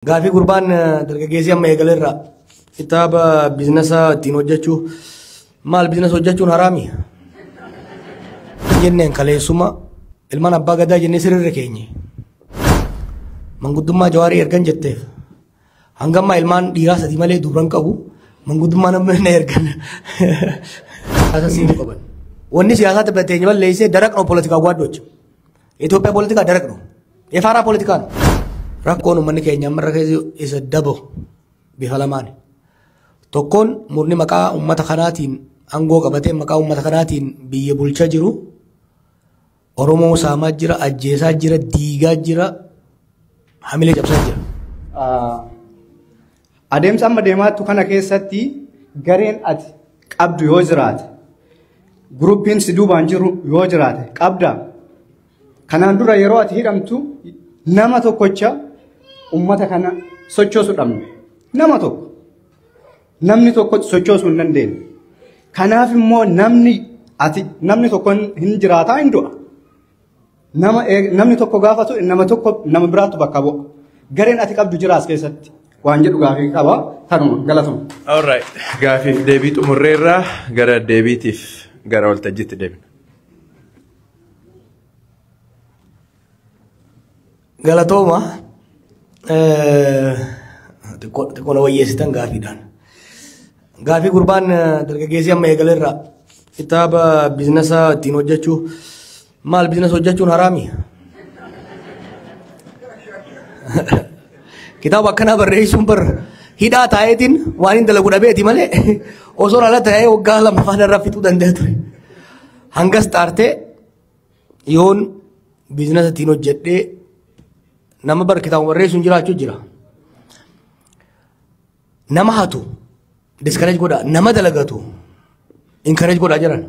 Gaaffii gurbaan dargaggeessi amma eegalerra kitaaba biizinasa ittiin hojjechuu maal biizinasa hojjechuun haraami jenneen kaleessuma ilmaan abbaa gadaa jennee sirriirra keenye manguddummaa jawaarii ergan jetteef hangammaa ilmaan dhiiraa sadii malee duubran qabu manguddummaa namni na ergan asasiin qaban wanni siyaasaa taphateenye balleessee daraqnoo poolitikaa gwaaddocha Itoophiyaa poolitikaa daraqnoo efaaraa poolitikaan rakkoon uummanni keenya amma irra keessa isa dabo bifa lamaan tokkoon murni maqaa uummata kanaatiin aangoo qabatee maqaa uummata kanaatiin biyya bulchaa jiru Oromoo saamaa jira ajjeesaa jira diigaa jira hamilee cabsaa jira. Adeemsa amma deemaattu kana keessatti gareen ati qabdu yoo jiraate guruppiin si duubaan jiru yoo jiraate qabda kanaan dura yeroo ati hidhamtu nama tokkocha ummata kana sochoosuu dhabne nama tokko namni tokko sochoosuu hin dandeenye kanaaf immoo namni tokko hin jiraataa hin du'a namni tokko gaafatu nama biraatu bakka bu'a gareen ati qabdu jiraas keessatti waan jedhu gaafii qaba tanuma galatuma. All right gaafiif deebii xumurreerraa gara deebiitiif gara waltajjiitti deebina. Galatooma xiqqoona wayyeessitan gaafiidhaan. Gaafii gurbaan dargaggeessi amma eegalerra kitaaba biizinasa ittiin hojjechuu maal biizinasa hojjechuun haraami? Kitaaba akkanaa barreessuun bar hidhaa taa'eetiin waan hin dalagu dhabeeti malee osoo ala taa'ee waggaa lama afaan irraa fixuu danda'a ture. Hangas xaartee yoon biizinasa ittiin hojjedhee nama bar kitaaba barreessuun jiraachuu jira. Nama hatu discourage godha nama dalagatu encourage godha jiran.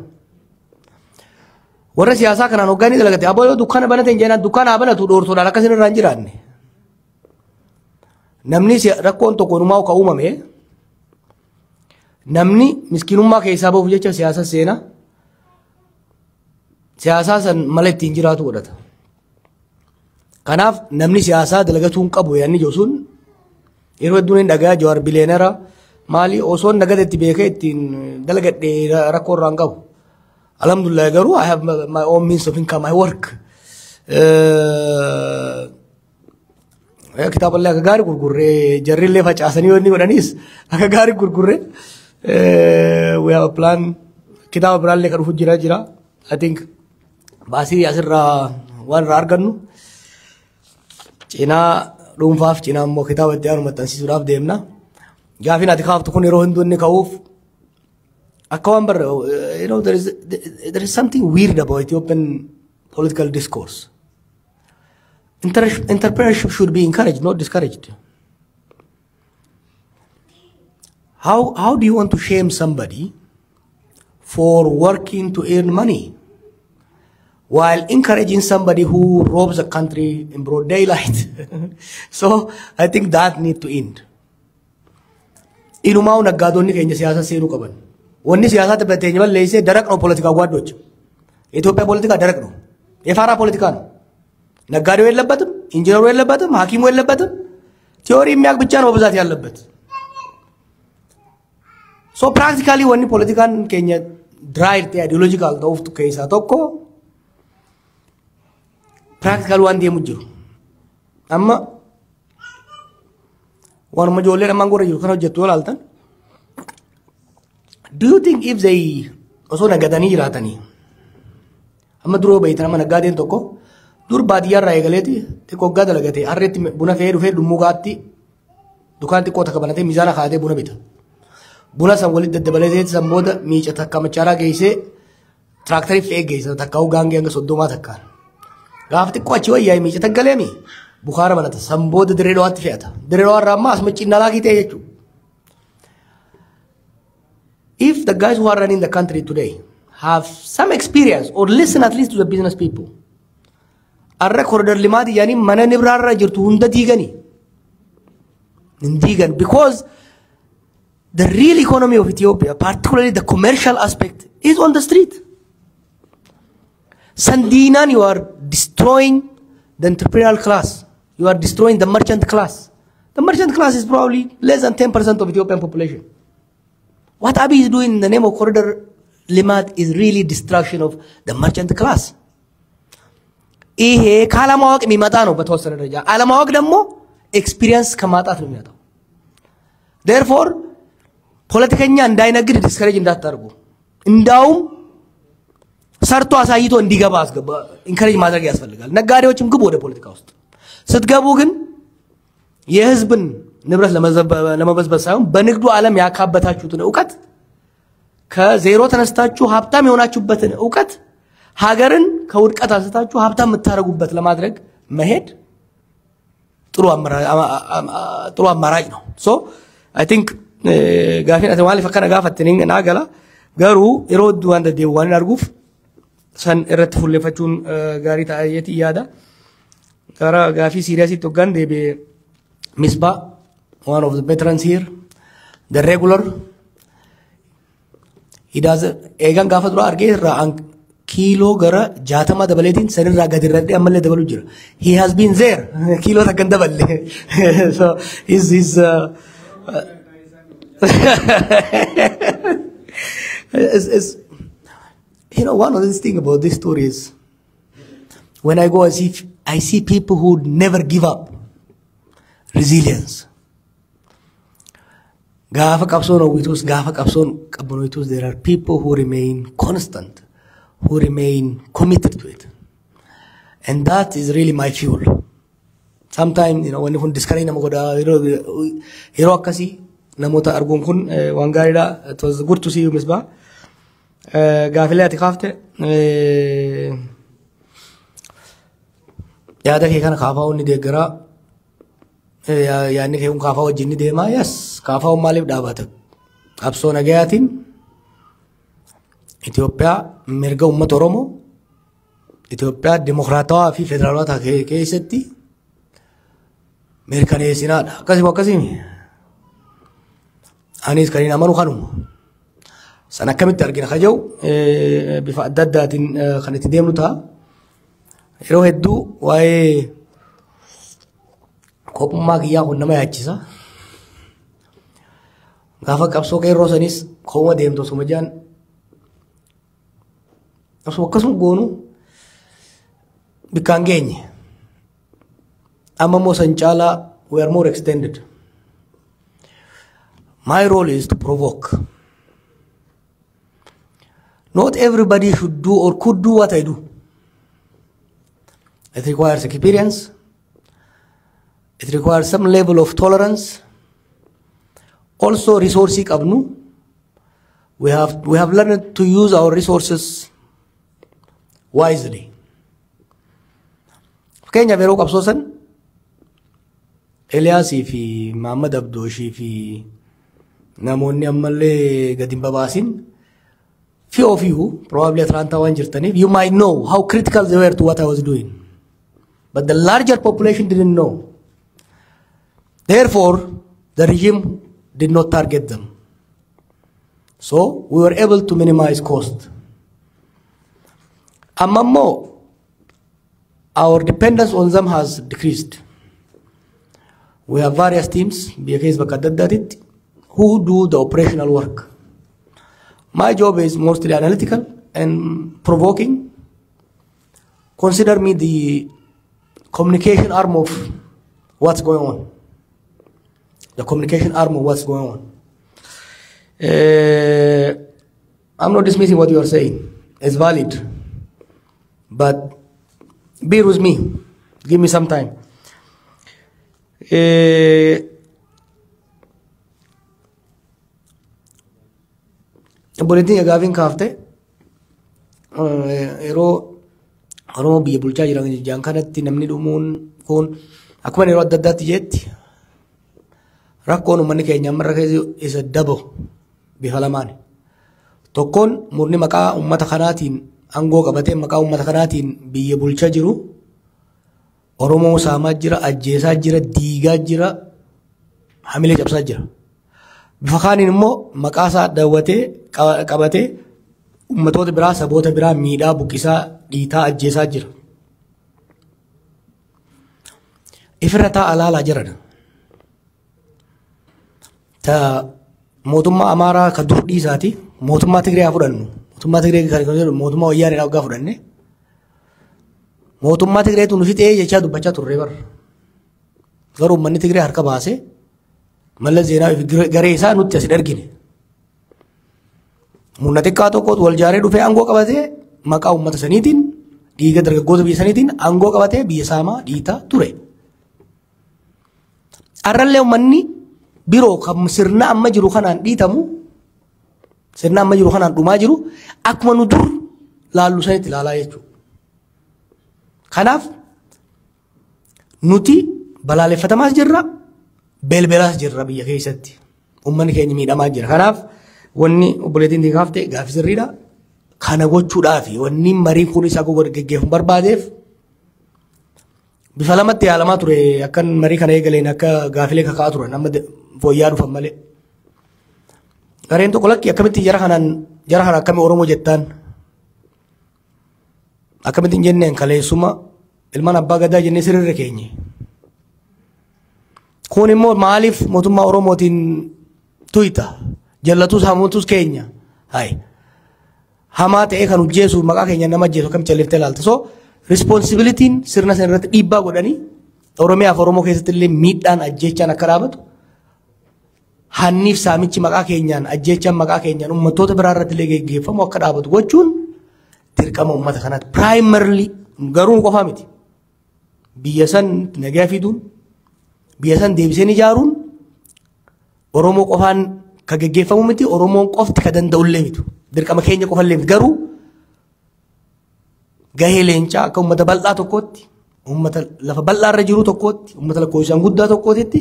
Warra siyaasaa kanaan hoggaanii dalagate aboo yoo dukkaana banate jeenaan dukkaana banatu dhoortoodhaan akkasiin irraa hin jiraanne. Namni rakkoon tokko numaa ka uumame namni miskiinummaa keessaa bahuuf jecha siyaasa seena siyaasaa san mala ittiin jiraatu godhata. Kanaaf namni siyaasaa dalagatuun qabu yaanni josuun yeroo hedduun hin dhagaa Jawaar bileenera maali osoo nagadetti beekee ittiin dalagadhee rakkoo irraan qabu. Alhamdulillah garuu I have my own means of income, I work. Kitaaballee akka gaarii gurgurree jarrillee facaasanii yoo inni godhanis akka gaarii gurgurree we have a plan kitaaba biraallee kan dhufu jira. I think baasii asirraa waan irraa argannu. Cinaa dhuunfaaf cinaa immoo kitaaba itti aanu maxxansiisuudhaaf deemna. Gaafiin ati kaaftu kun yeroo hunduu inni ka'uuf akka waan barre there is something weird about Ethiopian political discourse. Entrepreneurship should be encouraged, not discouraged. How do you want to shame somebody for working to earn money while encouraging somebody who robs a country in broad daylight? So I think that need to end. Inumaa naggaadonni keenya siyaasa seenuu qaban. Wanni siyaasa taphateenye balleessee daraqnoo poolitikaa gwaaddocha. Itoophiyaa poolitikaa daraqnoo. Efaaraa poolitikaan. Naggaadoo የለበትም ኢንጂነሩ የለበትም ሐኪሙ የለበትም ቲዮሪ የሚያውቅ ብቻ ነው በብዛት ያለበት. So practically wanni poolitikaan keenya drive ideological ta'uuf keessaa tokko practical waan deemu jiru. Amma waan ijoollee namaan gora jiru kan hojjettu ilaaltan. Do you think if they osoo nagadanii jiraatanii amma duroo beeytan amma naggaadeen tokko dur baadiyyaarraa eegaleeti xiqqoo gaa dalagatee harreetti buna fe'ee dhufee dhummuugaatti dukaan xiqqoo takka banatee miizaana kaa'atee buna bita. Buna san walitti daddabalatee san booda miica takka machaaraa geessee tiraaktarii fe'ee geessa takka gaangee hanga 30 takkaan. Gaafa xiqqoo achi wayyaa miica taggaleemi bukaara banata san booda dirree dhawaatti fe'ata. Dirree dhawaarraa ammaa asuma cinnaa laakii ta'e jechuudha. If the guys who are running the country today have some experience or listen at least to the business people, arra corridor limaati yani mana nibraarra jirtu hunda diigani. Diigan because the real economy of Ethiopia, particularly the commercial aspect, is on the street. Sandinan, you are destroying the entrepreneurial class. You are destroying the merchant class. The merchant class is probably less than 10% of Ethiopian population. What Abiy is doing in the name of corridor Limat is really destruction of the merchant class. Ihe kalamawak mimata no betwasana daraja. Alamawak dammo experience kamatat no miyata. Therefore, politikanya እንዳይነግድ discourage እንዳታርጉ. እንዳውም ሰርቶ አሳይቶ እንዲገባ አስገባ ኢንከሬጅ ማድረግ ያስፈልጋል። ነጋዴዎችም ግቡ ወደ ፖለቲካ ውስጥ። ስትገቡ ግን የህዝብን ንብረት ለመበዝበዝ ሳይሆን በንግዱ ዓለም ያካበታችሁትን ዕውቀት ከዜሮ ተነስታችሁ ሀብታም የሆናችሁበትን ዕውቀት ሀገርን ከውድቀት አንስታችሁ ሀብታም የምታረጉበት ለማድረግ መሄድ ጥሩ አማራጭ ነው። ሶ I think ጋፊን አተማሊ ፈከና ጋፈትኒን ናገላ ገሩ ይሮዱ አንደ ዲዋን አርጉፍ ሰን እረት ፉለፈቹን ጋሪ ታየት ያዳ ጋራ ጋፊ ሲሪየስ ቶጋን ዴቤ ሚስባ one of the veterans here the regular he does egan gafadro arge ra kilo gara jatama dabaletin sanirra gadirade amalle dabalu jira he has been there kilo takan daballe so is you know one of the thing about this story is when I go I see people who never give up resilience gafa kapson witus gafa kapson kabonitus there are people who remain constant who remain committed to it and that is really my fuel sometimes you know when you discuss namoda hero akasi namota argon kun wangarida it was good to see you misba gafilati khafte yaada ke kana khafa onni degara yaani ke un khafa wajini dema yes khafa malib dabata abso nagayatin Ethiopia mirga ummat oromo Ethiopia demokratawa fi federalata keesatti mirkaneesinaadha akkasimi anis kanina amanu kanu sana kamitti argina kajaw bifa adda addaatiin kan itti deemnu ta'a yeroo hedduu waa'ee kophummaa kiyyaa kun nama yaachisa gaafa qabsoo qeerroo sanis kooma deemtu osuma jaan osuma akkasuma goonu bikkaan geenye amma immoo san caalaa we are more extended. My role is to provoke. Not everybody should do or could do what I do. It requires experience. It requires some level of tolerance. Also resourcing abnu. We have learned to use our resources wisely. Kenya vero kapsosan Eliasi fi Muhammad Abdoshi fi namonni ammalle gadin babasin few of you probably Atlanta one jirtani you might know how critical they were to what I was doing but the larger population didn't know therefore the regime did not target them so we were able to minimize cost amammo our dependence on them has decreased we have various teams BKs bakadadatit who do the operational work. My job is mostly analytical and provoking. Consider me the communication arm of what's going on. The communication arm of what's going on. I'm not dismissing what you are saying. It's valid. But bear with me. Give me some time. Boletin ya gafin kafte ero oromo biya bulchaa jiran jaan kanatti namni dhumuun kun akkuma yeroo adda addaatti jetti rakkoon uummanni keenya ammarra keessa isa dabo bifa lamaan tokkoon murni maqaa uummata kanaatiin aangoo qabatee maqaa uummata kanaatiin biyya bulchaa jiru oromoo saamaa jira ajjeesaa jira diigaa jira hamilee cabsaa jira bifa kaaniin immoo maqaa isaa daawwatee qabatee ummatoota biraa saboota biraa miidhaa buqqisaa dhiitaa ajjeesaa jira ifirra taa'aa ilaalaa jiran Ta mootummaa Amaaraa ka dur dhiisaati mootummaa Tigree haa fudhannu. Mootummaa Tigree kan jedhu mootummaa wayyaanee dhaggaa fudhanne. Mootummaa Tigree tun fixee jechaa dubbachaa turre bara. Garuu uummanni Tigree harka baasee Mallas Zeenaawi fi garee isaa nutti asin argine. Humna xiqqaa tokkotu wal jaaree dhufee aangoo qabatee maqaa uummata saniitiin dhiiga dargaggoota biyya saniitiin aangoo qabatee biyya saamaa dhiitaa ture. Arrallee uummanni biroo kan sirna amma jiru kanaan dhiitamu sirna amma jiru kanaan dhumaa jiru akkuma nu dur laallu sanitti ilaalaa jechuudha. Kanaaf nuti balaaleffatamas jirra beelbelaas jirra biyya keessatti uummanni keenya miidhamaa jira. Kanaaf wanni obboleettiin diikaafte gaaffii sirriidha. Kana gochuudhaaf wanni marii kun isa gaggeeffamu barbaadeef bifa lamatti yaalamaa ture akkan marii kana eegaleen akka gaafilee kakaa turan amma fooyyaa dhufan malee. Gareen tokko lakki akkamitti jara kana akkami Oromoo jettaan akkamitti hin jenneen kaleessuma ilmaan abbaa gadaa jennee sirrirra keenye. Kun immoo maaliif mootummaa Oromootiin tuyita jallatus hamuutus keenya hayi hamaa ta'ee kan hojjeesu maqaa keenya nama ajjeesu akkamitti calliftee ilaalta. So responsibilitiin sirna sana irratti dhiibbaa godhanii Oromiyaaf Oromoo keessatti illee miidhaan ajjeechaan akka dhaabatu hanniif saamichi maqaa keenyaan ajjeechaan maqaa keenyaan uummattoota biraa irratti illee geggeeffamu akka dhaabatu gochuun dirqama uummata kanaati. Primarily garuu qofaa miti. Biyya san nagaa fiduun biyya san deebiseen ijaaruun Oromoo qofaan ka geggeeffamu miti Oromoon qofti ka danda'ullee mitu. Dirqama keenya qofallee miti. Garuu gahee leencaa akka uummata bal'aa tokkootti uummata lafa bal'aa irra jiru tokkootti uummata lakkoofsaan guddaa tokkootti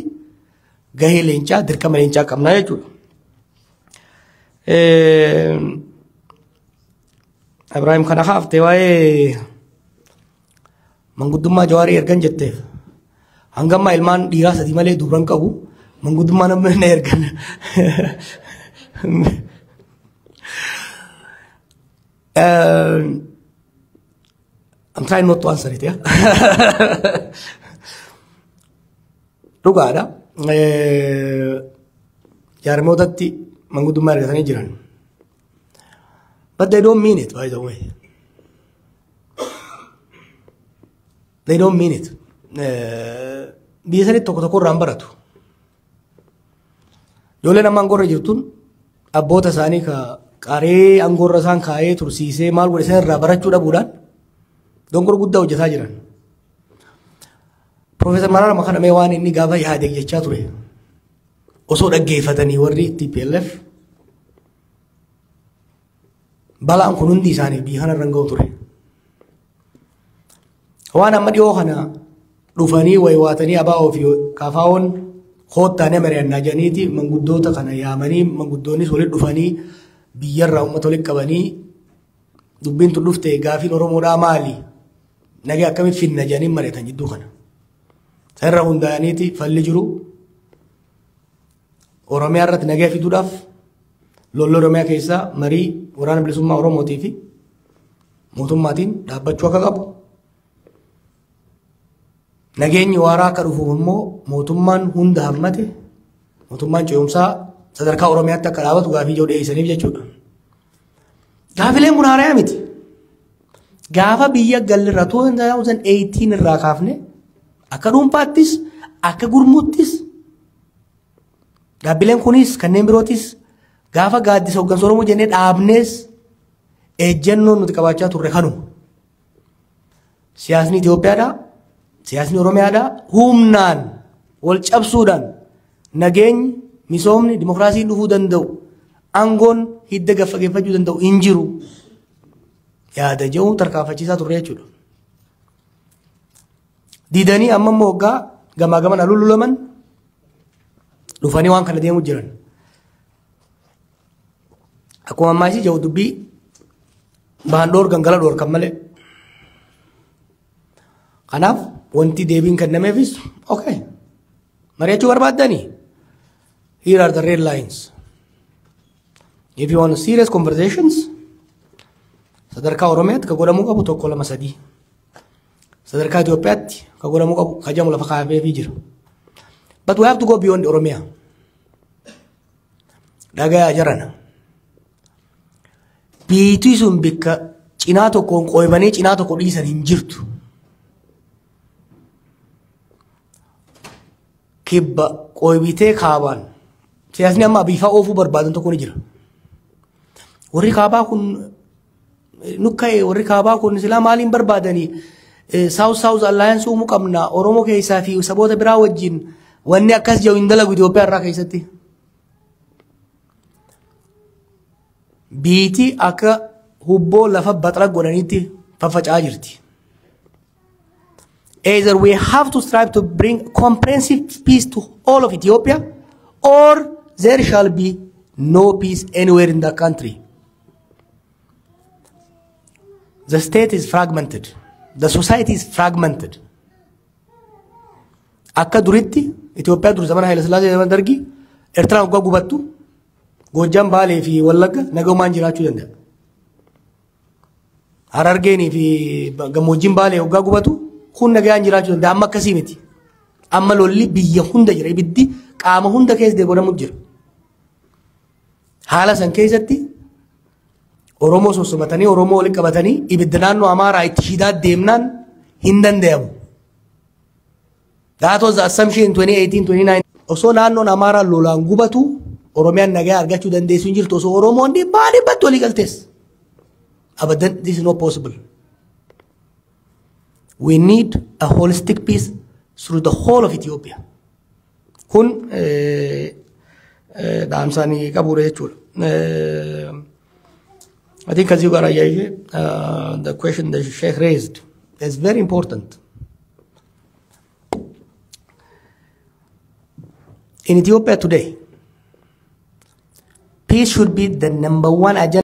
gahee leencaa dirqama leencaa qabnaa jechuudha. Ibrahim kana haaftee waa'ee manguddummaa Jawaarii ergan jetteef hangamma ilmaan dhiiraa sadii malee duubran qabu manguddummaa namni na ergan. I'm trying not to answer it, yeah. Dhugaadha. Jaarmootatti manguddummaa ergatanii jiran. But they don't mean it, by the way. They don't mean it. Biyya sanitti tokko tokko irraan baratu. Ijoolleen amma angorra jirtuun abboota isaanii qaree angorra isaan kaa'ee tursiisee maal godhe isaan irraa barachuu dhabuudhaan dongora guddaa hojjetaa jiran. Profeesar Mararaa Makanamee waan inni gaafa yaade jechaa ture. Osoo dhaggeeffatanii warri TPLF balaan kun hundi isaanii biyya kana irra ga'u ture. Waan amma dhiyoo kana dhufanii waywaatanii abaa'oo fi kaafaa'oon koottaanii mari'annaa jedhaniiti manguddoota kana yaamanii manguddoonnis walitti dhufanii biyyarraa uummata walitti qabanii dubbiin tun dhufte gaafiin Oromoodhaa maali? Nagee akkamitti finna jedhanii mari'atan jidduu kana. Sanirra hundaa'aniiti falli jiru. Oromiyaa irratti nagee fiduudhaaf lolli Oromiyaa keessaa marii waraana bilisummaa Oromootii fi mootummaatiin dhaabbachuu akka qabu. Nageenyi waaraa akka dhufuuf immoo mootummaan hunda hammate mootummaan ce'umsaa sadarkaa Oromiyaatti akka dhaabatu gaafii ijoo dhiyeessaniif jechuudha. Gaafileen kun haarayaa miti. Gaafa biyya gallirra 2018 irraa kaafne akka dhuunfaattis akka gurmuuttis dhaabbileen kunis kanneen birootis gaafa gaaddisa hooggansa Oromoo jennee dhaabnees ejjennoon nuti qabaachaa turre kanuma. Siyaasni Itoophiyaadhaa siyaasni Oromiyaadhaa humnaan wal cabsuudhaan nageenyi misoomni dimokiraasiin dhufuu danda'u aangoon hidda gaffageeffachuu danda'u hin jiru yaada jedhuun tarkaanfachiisaa turre jechuudha. Didanii amma immoo waggaa gamaa gaman alululaman dhufanii waan kana deemu jiran. Akkuma ammaa isii jedhu dubbii baan dhoorgan gala dhoorkan malee. Kanaaf wanti deebiin kennameefis okay mari'achuu barbaaddanii here are the red lines. If you want serious conversations sadarkaa Oromiyaatti ka godhamuu qabu tokko lama sadii. Sadarkaa Itoophiyaatti ka godhamuu qabu kajamu lafa kaafeefii jira. But we have to go beyond Oromia. dhagayaa jiran. Biitii sun bikka cinaa tokkoon qoybanii cinaa tokko dhiisan hin jirtu. Kibba qoybitee kaabaan siyaasni amma bifa oofuu barbaadan tokko ni jira. Warri kaabaa kun nukka'e warri kaabaa kun silaa maaliin barbaadanii South Alliance uumuu qabna Oromoo keessaa fi saboota biraa wajjin wanni akkas jiru hin dalagu Itoophiyaa irraa keessatti. Biitii akka hubboo lafa baxala godhaniitti faffaca'aa jirti. Either we have to strive to bring comprehensive peace to all of Ethiopia, or there shall be no peace anywhere in the country. The state is fragmented. The society is fragmented. Akka duritti Ethiopia dur zaman Haile Sillaasee zaman Dargi Eertiraan waggaa gubattu Goojjaan Baalee fi Wallagga nagaumaan jiraachuu danda'a. Harargeenii fi gammoojjiin Baalee waggaa gubatu kun nagaan jiraachuu danda'a. Amma akkasii miti. Amma lolli biyya hunda jira. Ibiddi qaama hunda keessa deebi'amu jira. Haala san keessatti Oromoo sossobatanii Oromoo waliin qabatanii ibidda naannoo Amaaraa itti shidaa deemnaan hin danda'amu. That was the assumption in 2018-29. Osoo naannoon Amaaraa lolaan gubatu Oromiyaan nagaa argachuu dandeessu hin jirtu. Osoo Oromoon baadii battu walii galtees. Abadan this is not possible. We need a holistic peace through the whole of Ethiopia. Kun dhaamsaanii qabuudha jechuudha. I think as you got the question that Sheikh raised is very important. In Ethiopia today, peace should be the #1 agenda.